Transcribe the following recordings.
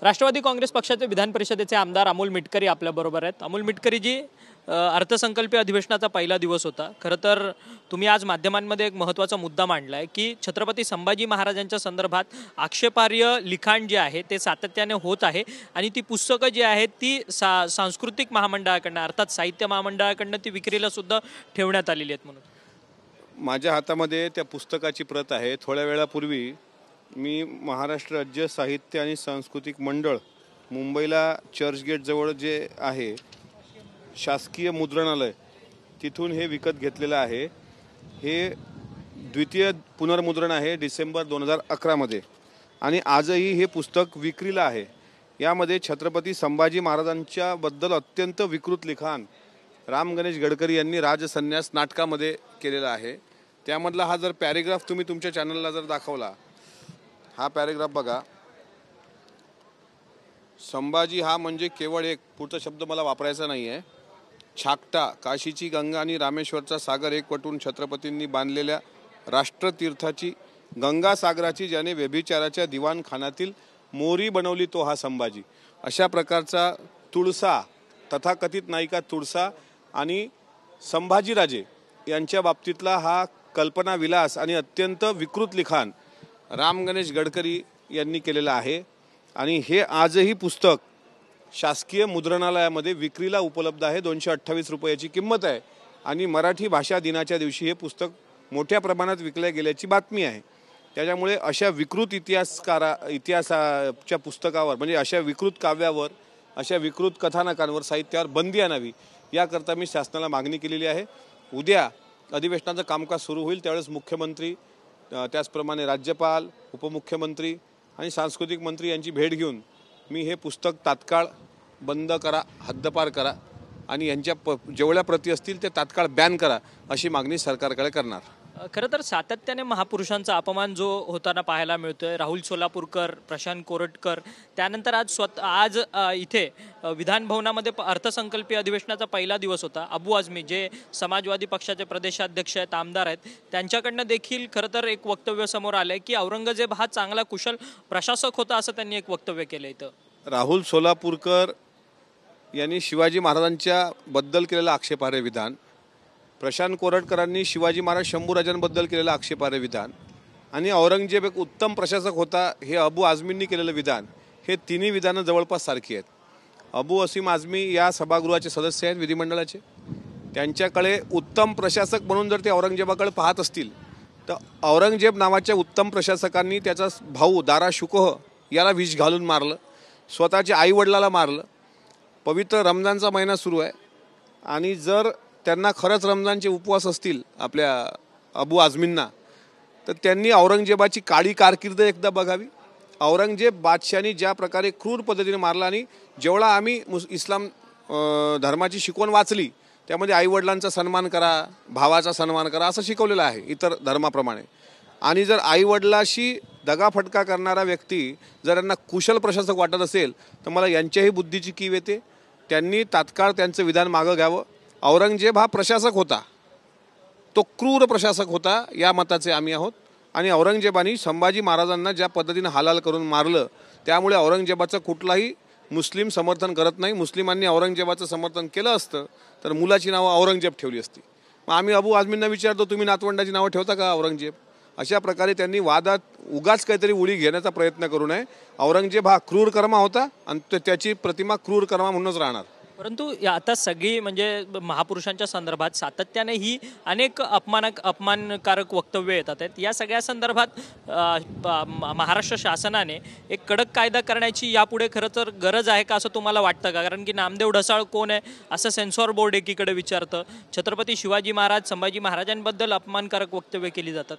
राष्ट्रवादी काँग्रेस पक्षाचे विधान परिषदेचे आमदार अमोल मिटकरी आपल्याबरोबर आहेत। अमोल मिटकरी जी, अर्थसंकल्पीय अधिवेशनाचा पहिला दिवस होता। खरं तर तुम्ही आज माध्यमांमध्ये एक महत्त्वाचा मुद्दा मांडलाय की छत्रपती संभाजी महाराजांच्या संदर्भात आक्षेपार्ह लिखाण जे आहे ते सातत्याने होत आहे आणि ती पुस्तकं जी आहेत ती सांस्कृतिक महामंडळाकडून अर्थात साहित्य महामंडळाकडून ती विक्रीला सुद्धा ठेवण्यात आलेली आहेत। म्हणून माझ्या हातामध्ये त्या पुस्तकाची प्रत आहे। थोड्या वेळापूर्वी मी महाराष्ट्र राज्य साहित्य आणि सांस्कृतिक मंडळ मुंबईला चर्चगेट जवळ जे आहे शासकीय मुद्रणालय तिथून हे विकत घेतलेलं आहे। हे द्वितीय पुनर्मुद्रण आहे डिसेंबर 2011 मध्ये आणि आजही हे पुस्तक विक्रीला आहे। यामध्ये छत्रपती संभाजी महाराजांच्या बद्दल अत्यंत विकृत लिखाण राम गणेश गडकरी यांनी राजसन्यास नाटकामध्ये केलेला आहे। त्यामधला हा जर पॅरेग्राफ तुम्ही तुमच्या चॅनलला जर दाखवला, हा पॅरेग्राफ बघा। संभाजी हा म्हणजे केवळ एक, पुढचा शब्द मला वापरायचा नाही आहे, छाकटा, काशीची गंगा आणि रामेश्वरचा सागर एकवटून छत्रपतींनी बांधलेल्या राष्ट्रतीर्थाची गंगा सागराची ज्याने व्यभिचाराच्या दिवाणखान्यातील मोरी बनवली तो हा संभाजी। अशा प्रकारचा तुळसा, तथाकथित नायिका तुळसा आणि संभाजीराजे यांच्या बाबतीतला हा कल्पना विलास आणि अत्यंत विकृत लिखाण राम गणेश गडकरी यांनी केलेला आहे। आणि हे आजही पुस्तक शासकीय मुद्रणालयामध्ये विक्रीला उपलब्ध आहे। 228 रुपयाची किंमत आहे आणि मराठी भाषा दिनाच्या दिवशी हे पुस्तक मोठ्या प्रमाणात विकले गेल्याची बातमी आहे। त्याच्यामुळे अशा विकृत इतिहासाच्या पुस्तकावर, म्हणजे अशा विकृत काव्यावर, अशा विकृत कथानकांवर, साहित्यावर बंदी आणावी याकरता मी शासनाला मागणी केलेली आहे। उद्या अधिवेशनाचं कामकाज सुरू होईल त्यावेळेस मुख्यमंत्री, त्याचप्रमाणे राज्यपाल, उपमुख्यमंत्री आणि सांस्कृतिक मंत्री यांची भेट घेऊन मी हे पुस्तक तात्काळ बंद करा, हद्दपार करा आणि यांच्या जेवढ्या प्रती असतील ते तात्काळ बॅन करा अशी मागणी सरकारकडे करणार। खरं तर सातत्याने महापुरुषांचा अपमान जो होताना पाहायला मिळतोय, राहुल सोलापूरकर, प्रशांत कोरटकर, त्यानंतर आज इथे विधान भवनामध्ये अर्थसंकल्पीय अधिवेशनाचा पहिला दिवस होता। अबू आझमी जे समाजवादी पक्षाचे प्रदेशाध्यक्ष आहेत, आमदार आहेत, त्यांच्याकडनं देखील खरं तर एक वक्तव्य समोर आलंय की औरंगजेब हा चांगला कुशल प्रशासक होता असं त्यांनी एक वक्तव्य केलं। इथं राहुल सोलापूरकर यांनी शिवाजी महाराजांच्या बद्दल केलेलं आक्षेपार्ह विधान, प्रशांत कोरटकरांनी शिवाजी महाराज शंभूराजांबद्दल केलेलं आक्षेपार्ह विधान आणि औरंगजेब एक उत्तम प्रशासक होता हे अबू आझमींनी केलेलं विधान, हे तिन्ही विधानं जवळपास सारखी आहेत। अबू असीम आझमी या सभागृहाचे सदस्य आहेत विधिमंडळाचे। त्यांच्याकडे उत्तम प्रशासक म्हणून जर ते औरंगजेबाकडे पाहत असतील तर औरंगजेब नावाच्या उत्तम प्रशासकांनी त्याचा भाऊ दारा शुकोह याला विष घालून मारलं, स्वतःच्या आईवडिलाला मारलं। पवित्र रमजानचा महिना सुरू आहे आणि जर त्यांना खरंच रमजानचे उपवास असतील आपल्या अबू आझमींना तर त्यांनी औरंगजेबाची काळी कारकीर्द एकदा बघावी। औरंगजेब बादशाहांनी ज्या प्रकारे क्रूर पद्धतीने मारला आणि जेवढा आम्ही इस्लाम धर्माची शिकवण वाचली त्यामध्ये आईवडिलांचा सन्मान करा, भावाचा सन्मान करा असं शिकवलेलं आहे इतर धर्माप्रमाणे। आणि जर आईवडिलाशी दगाफटका करणारा व्यक्ती जर यांना कुशल प्रशासक वाटत असेल तर मला यांच्याही बुद्धीची कीव येते। त्यांनी तात्काळ त्यांचं विधान मागं घ्यावं। औरंगजेब हा प्रशासक होता, तो क्रूर प्रशासक होता या मताचे आम्ही आहोत। आणि औरंगजेबाने संभाजी महाराजांना ज्या पद्धतीने हालाल करून मारलं त्यामुळे औरंगजेबाचं कुठलाही मुस्लिम समर्थन करत नाही। मुस्लिमांनी औरंगजेबाचं समर्थन केलं असतं तर मुलाची नावं औरंगजेब ठेवली असती। मग आम्ही अबू आझमींना विचारतो, तुम्ही नातवंडाची नावं ठेवता का औरंगजेब? अशा प्रकारे त्यांनी वादात उगाच काहीतरी उडी घेण्याचा प्रयत्न करू नये। औरंगजेब हा क्रूर कर्मा होता आणि त्याची प्रतिमा क्रूर कर्मा म्हणूनच राहणार। परंतु आता सगळी म्हणजे महापुरुषांच्या संदर्भात सातत्याने ही अनेक अपमानकारक वक्तव्य येतात आहेत। या सगळ्या संदर्भात महाराष्ट्र शासनाने एक कडक कायदा करण्याची यापुढे खरं तर गरज आहे का असं तुम्हाला वाटतं का? कारण की नामदेव ढसाळ कोण आहे असं सेन्सॉर बोर्ड एकीकडे विचारतं, छत्रपती शिवाजी महाराज, संभाजी महाराजांबद्दल अपमानकारक वक्तव्य केली जातात।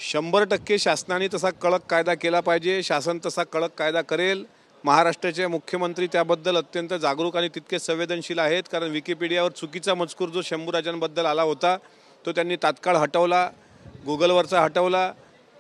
100% शासनाने तसा कडक कायदा केला पाहिजे। शासन तसा कडक कायदा करेल। महाराष्ट्राचे मुख्यमंत्री त्याबद्दल अत्यंत जागरूक आणि तितके संवेदनशील आहेत, कारण विकिपीडियावर चुकीचा मजकूर जो शंभूराजांबद्दल आला होता तो त्यांनी तात्काळ हटवला, गुगलवरचा हटवला।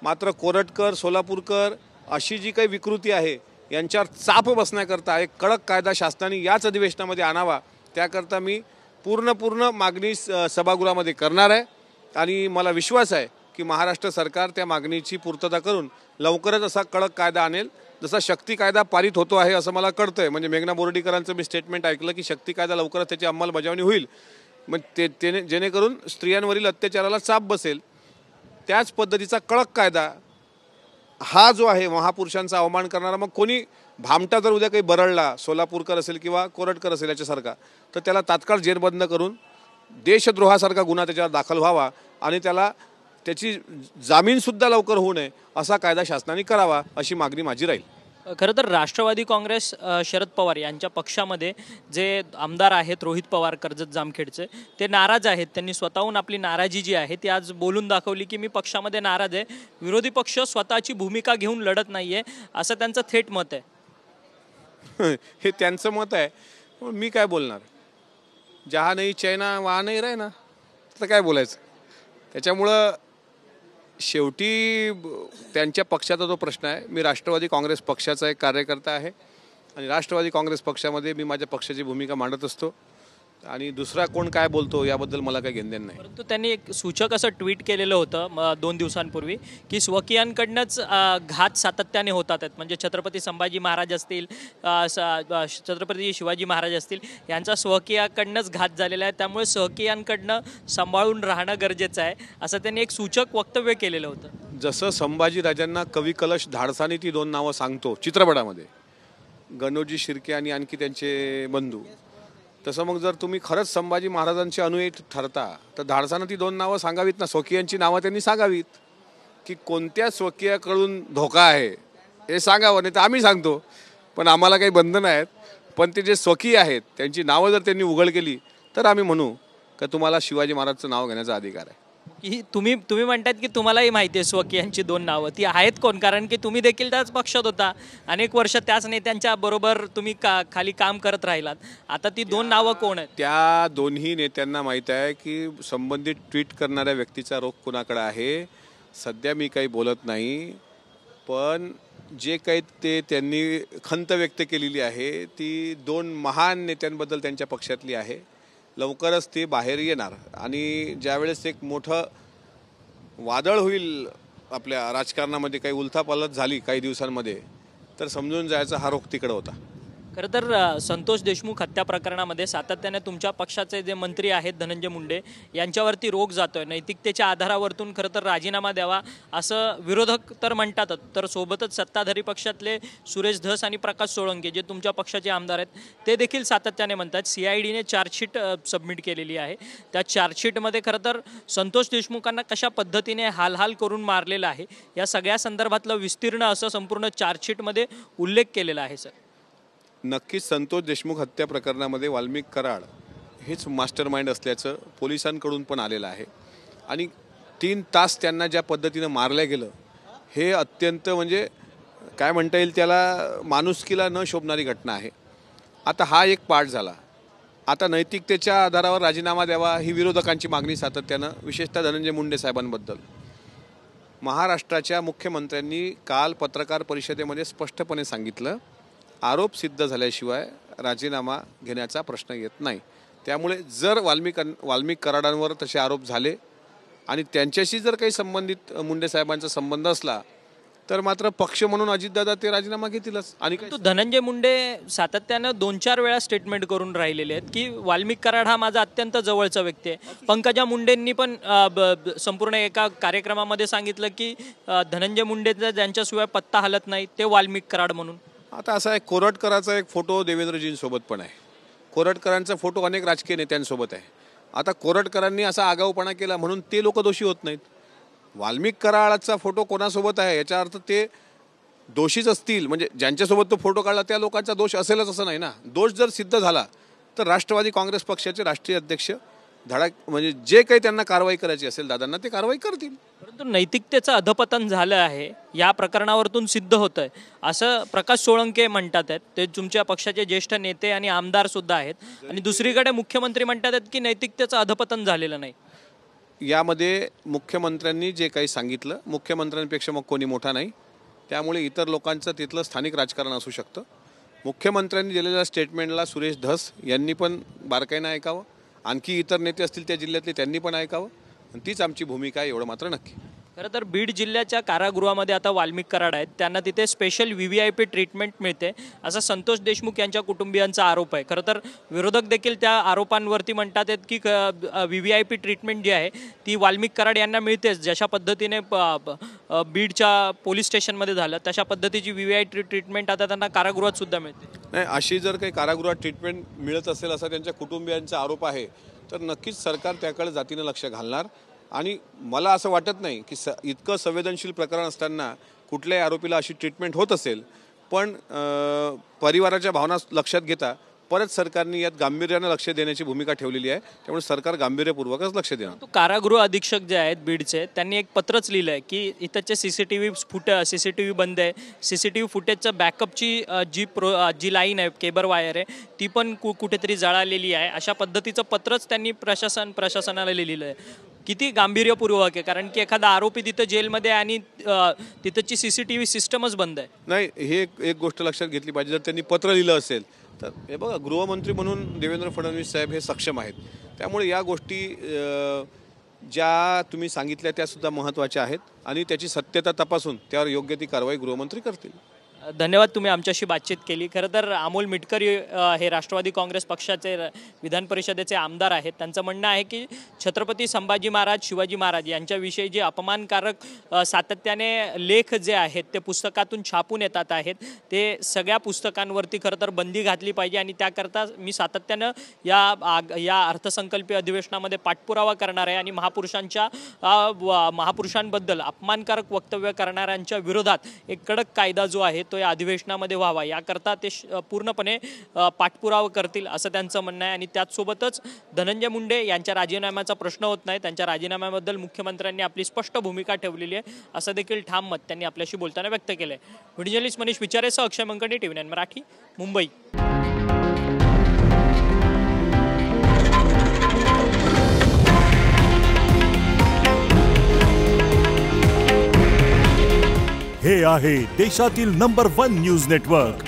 मात्र कोरटकर, सोलापूरकर अशी जी काही विकृती आहे यांच्यावर चाप बसण्याकरता एक कडक कायदा शासनाने याच अधिवेशनामध्ये आणावा, त्याकरता मी पूर्ण मागणी सभागृहामध्ये करणार आहे। आणि मला विश्वास आहे की महाराष्ट्र सरकार त्या मागणीची पूर्तता करून लवकरच असा कडक कायदा आणेल जसा शक्ती कायदा पारित होतो आहे असं मला कळतंय, म्हणजे मेघना बोर्डीकरांचं मी स्टेटमेंट ऐकलं की शक्ती कायदा लवकरच त्याची अंमलबजावणी होईल, मग ते जेणेकरून स्त्रियांवरील अत्याचाराला चाप बसेल. त्याच पद्धतीचा कडक कायदा हा जो आहे महापुरुषांचा अवमान करणारा, मग कोणी भामटा जर उद्या काही बरळला, सोलापूरकर असेल किंवा कोरटकर असेल याच्यासारखा, तर त्याला तात्काळ जेरबंद करून देशद्रोहासारखा गुन्हा त्याच्यावर दाखल व्हावा आणि त्याला त्याची जामीनसुद्धा लवकर होऊ नये असा कायदा शासनाने करावा, अशी मागणी माझी राहील. खरं तर राष्ट्रवादी काँग्रेस शरद पवार यांच्या पक्षामध्ये जे आमदार आहेत रोहित पवार कर्जत जामखेडचे, ते नाराज आहेत. त्यांनी स्वतःहून आपली नाराजी जी आहे ती आज बोलून दाखवली की मी पक्षामध्ये नाराज आहे, विरोधी पक्ष स्वतःची भूमिका घेऊन लढत नाही आहे, असं त्यांचं थेट मत आहे. हे त्यांचं मत आहे, मी काय बोलणार. जहा नाही चैना वहा नाही राही ना, तर काय बोलायचं. त्याच्यामुळं शेवटी त्यांच्या पक्षाचा जो प्रश्न आहे, मी राष्ट्रवादी काँग्रेस पक्षाचा एक कार्यकर्ता आहे आणि राष्ट्रवादी काँग्रेस पक्षामध्ये मी माझ्या पक्षाची भूमिका मांडत असतो आणि दुसरा कोण काय बोलतो याबद्दल मला काही घेणदेण नाही. परंतु त्यांनी एक सूचक असं ट्विट केलेलं होतं 2 दिवसांपूर्वी की स्वकीयांकडनंच घात सातत्याने होतात आहेत. म्हणजे छत्रपती संभाजी महाराज असतील, छत्रपती शिवाजी महाराज असतील, यांचा स्वकीयाकडनंच घात झालेला आहे, त्यामुळे स्वकीयांकडनं सांभाळून राहणं गरजेचं आहे, असं त्यांनी एक सूचक वक्तव्य केलेलं होतं. जसं संभाजीराजांना कवी कलश धाडसाने ती 2 नावं सांगतो चित्रपटामध्ये, गणोजी शिर्के आणि आणखी त्यांचे बंधू, तसं मग जर तुम्ही खरंच संभाजी महाराजांचे अनुयायी ठरता तर धाडसानं ती 2 नावं सांगावीत ना. स्वकीयांची नावं त्यांनी सांगावीत की कोणत्या स्वकीयाकडून धोका आहे हे सांगावं, नाही तर आम्ही सांगतो, पण आम्हाला काही बंधन आहेत. पण ते जे स्वकीय आहेत त्यांची नावं जर त्यांनी उघड केली तर आम्ही म्हणू का तुम्हाला शिवाजी महाराजचं नाव घेण्याचा अधिकार आहे. की तुम्ही म्हणतात की तुम्हालाही माहिती आहे स्वकीयांची 2 नावं, ती आहेत कोण? कारण की तुम्ही देखील त्याच पक्षात होता, अनेक वर्ष त्याच नेत्यांच्या बरोबर तुम्ही खाली काम करत राहिलात. आता ती 2 नावं कोण आहेत? त्या दोन्ही नेत्यांना माहीत आहे की संबंधित ट्विट करणाऱ्या व्यक्तीचा रोख कुणाकडे आहे. सध्या मी काही बोलत नाही, पण जे काही त्यांनी खंत व्यक्त केलेली आहे ती 2 महान नेत्यांबद्दल त्यांच्या पक्षातली आहे. लवकरच ते बाहेर येणार आणि ज्यावेळेस एक मोठं वादळ होईल आपल्या राजकारणामध्ये, काही उलथापालथ झाली काही दिवसांमध्ये, तर समजून जायचा हा रोख तिकडे होता. खरं तर संतोष देशमुख हत्या प्रकरणामध्ये सातत्याने तुमच्या पक्षाचे जे मंत्री आहेत धनंजय मुंडे यांच्यावरती रोख जातोय. नैतिकतेच्या आधारावरतून खरं तर राजीनामा द्यावा असं विरोधक तर म्हणतातच, तर सोबतच सत्ताधारी पक्षातले सुरेश धस आणि प्रकाश सोळंके जे तुमच्या पक्षाचे आमदार आहेत ते देखील सातत्याने म्हणतात. CIDने चार्जशीट सबमिट केलेली आहे. त्या चार्जशीटमध्ये खरं तर संतोष देशमुखांना कशा पद्धतीने हाल करून मारलेलं आहे या सगळ्या संदर्भातलं विस्तीर्ण असं संपूर्ण चार्जशीटमध्ये उल्लेख केलेला आहे. सर, नक्कीच संतोष देशमुख हत्या प्रकरणामध्ये वाल्मिक कराड हेच मास्टर माइंड असल्याचं पोलिसांकडून पण आलेलं आहे आणि 3 तास त्यांना ज्या पद्धतीनं मारलं गेलं हे अत्यंत म्हणजे काय म्हणता येईल त्याला माणुसकीला न शोभणारी घटना आहे. आता हा एक पार्ट झाला. आता नैतिकतेच्या आधारावर राजीनामा द्यावा ही विरोधकांची मागणी सातत्यानं, विशेषतः धनंजय मुंडे साहेबांबद्दल. महाराष्ट्राच्या मुख्यमंत्र्यांनी काल पत्रकार परिषदेमध्ये स्पष्टपणे सांगितलं, आरोप सिद्ध झाल्याशिवाय राजीनामा घेण्याचा प्रश्न येत नाही. त्यामुळे जर वाल्मिक कराडांवर तसे आरोप झाले आणि त्यांच्याशी जर काही संबंधित मुंडे साहेबांचा संबंध असला तर मात्र पक्ष म्हणून अजितदादा ते राजीनामा घेतीलच. आणि धनंजय मुंडे सातत्यानं 2-4 वेळा स्टेटमेंट करून राहिलेले आहेत की वाल्मिक कराड हा माझा अत्यंत जवळचा व्यक्ती आहे. पंकजा मुंडेंनी पण संपूर्ण एका कार्यक्रमामध्ये सांगितलं की धनंजय मुंडेचा ज्यांच्याशिवाय पत्ता हलत नाही ते वाल्मिक कराड म्हणून. आता असा एक कोरटकरांचा एक फोटो देवेंद्रजींसोबत पण आहे. कोरटकरांचा फोटो अनेक राजकीय नेत्यांसोबत आहे. आता कोरटकरांनी असा आगाऊपणा केला म्हणून ते लोक दोषी होत नाहीत. वाल्मिक कराडाचा फोटो कोणासोबत आहे याचा अर्थ ते दोषीच असतील, म्हणजे ज्यांच्यासोबत तो फोटो काढला त्या लोकांचा दोष असेलच असं नाही ना. दोष जर सिद्ध झाला तर राष्ट्रवादी काँग्रेस पक्षाचे राष्ट्रीय अध्यक्ष म्हणजे जे काही त्यांना कारवाई करायची असेल दादांना ते कारवाई करतील. परंतु नैतिकतेचं अधपतन झालं आहे या प्रकरणावरतून सिद्ध होतंय असं प्रकाश सोळंके म्हणतात आहेत. ते तुमच्या पक्षाचे ज्येष्ठ नेते आणि आमदार सुद्धा आहेत. आणि दुसरीकडे मुख्यमंत्री म्हणतात आहेत की नैतिकतेचं अधपतन झालेलं नाही. यामध्ये मुख्यमंत्र्यांनी जे काही सांगितलं, मुख्यमंत्र्यांपेक्षा मग कोणी मोठा नाही, त्यामुळे इतर लोकांचं तिथलं स्थानिक राजकारण असू शकतं. मुख्यमंत्र्यांनी दिलेल्या स्टेटमेंटला सुरेश धस यांनी पण बारकाईनं ऐकावं, आणखी इतर नेते असतील त्या जिल्ह्यातले त्यांनी पण ऐकावं, आणि तीच आमची भूमिका आहे एवढं मात्र नक्की. खरं तर बीड जिल्ह्याच्या कारागृहामध्ये आता वाल्मिक कराड आहेत, त्यांना तिथे स्पेशल VVIP ट्रीटमेंट मिळते असा संतोष देशमुख यांच्या कुटुंबियांचा आरोप आहे. खरं तर विरोधक देखील त्या आरोपांवरती म्हणतात आहेत की VVIP ट्रीटमेंट जी आहे ती वाल्मिक कराड यांना मिळतेच. जशा पद्धतीने बीडच्या पोलीस स्टेशनमध्ये झालं तशा पद्धतीची VVIP ट्रीटमेंट आता त्यांना कारागृहात सुद्धा मिळते. नाही, अशी जर काही कारागृहात ट्रीटमेंट मिळत असेल असा त्यांच्या कुटुंबियांचा आरोप आहे तर नक्कीच सरकार त्याकडे जातीनं लक्ष घालणार. आणि मला असं वाटत नाही की इतकं संवेदनशील प्रकरण असताना कुठल्याही आरोपीला अशी ट्रीटमेंट होत असेल. पण परिवाराच्या भावना लक्षात घेता परत सरकारने यात गांभीर्यानं लक्ष देण्याची भूमिका ठेवलेली आहे. त्यामुळे सरकार गांभीर्यपूर्वकच लक्ष देणार. कारागृह अधीक्षक जे आहेत बीडचे त्यांनी एक पत्रच लिहिलं आहे की इथंचे CCTV बंद आहे. CCTV फुटेजचं बॅकअपची जी लाईन आहे, केबल वायर आहे, ती पण कुठेतरी जळालेली आहे. अशा पद्धतीचं पत्रच त्यांनी प्रशासनाला लिहिलेलं आहे. किती गांभीर्यपूर्वक आहे, कारण की एखादा आरोपी तिथं जेलमध्ये आणि तिथंची CCTV सिस्टमच बंद आहे. नाही, हे एक गोष्ट लक्षात घेतली पाहिजे. जर त्यांनी पत्र लिहिलं असेल तर हे बघा, गृहमंत्री म्हणून देवेंद्र फडणवीस साहेब हे सक्षम आहेत. त्यामुळे या गोष्टी ज्या तुम्ही सांगितल्या त्यासुद्धा महत्त्वाच्या आहेत आणि त्याची सत्यता तपासून त्यावर योग्य ती कारवाई गृहमंत्री करतील. धन्यवाद, तुम्ही आमच्याशी बातचीत केली. खरं तर अमोल मिटकरी हे राष्ट्रवादी काँग्रेस पक्षाचे विधान परिषदेचे आमदार आहेत. त्यांचं म्हणणं आहे की छत्रपती संभाजी महाराज, शिवाजी महाराज यांच्याविषयी जे अपमानकारक सातत्याने लेख जे आहेत ते पुस्तकातून छापून येतात आहेत, ते सगळ्या पुस्तकांवरती खरं तर बंदी घातली पाहिजे. आणि त्याकरता मी सातत्यानं या अर्थसंकल्पीय अधिवेशनामध्ये पाठपुरावा करणार आहे आणि महापुरुषांबद्दल अपमानकारक वक्तव्य करणाऱ्यांच्या विरोधात एक कडक कायदा जो आहे तो या अधिवेशनामध्ये व्हावा, याकरता ते पूर्णपणे पाठपुरावा करतील असं त्यांचं म्हणणं आहे. आणि त्याचसोबतच धनंजय मुंडे यांच्या राजीनाम्याचा प्रश्न होत नाही, त्यांच्या राजीनाम्याबद्दल मुख्यमंत्र्यांनी आपली स्पष्ट भूमिका ठेवलेली आहे असं देखील ठाम मत त्यांनी आपल्याशी बोलताना व्यक्त केलं आहे. व्हिडिओ जर्नलिस्ट मनीष विचारेसह अक्षय मंकणी, TV9 मराठी, मुंबई. हे आहे देशातील नंबर 1 न्यूज नेटवर्क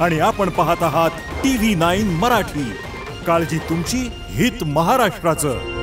आणि आपण पाहत आहात TV9 मराठी. काळजी तुमची, हित महाराष्ट्राचं.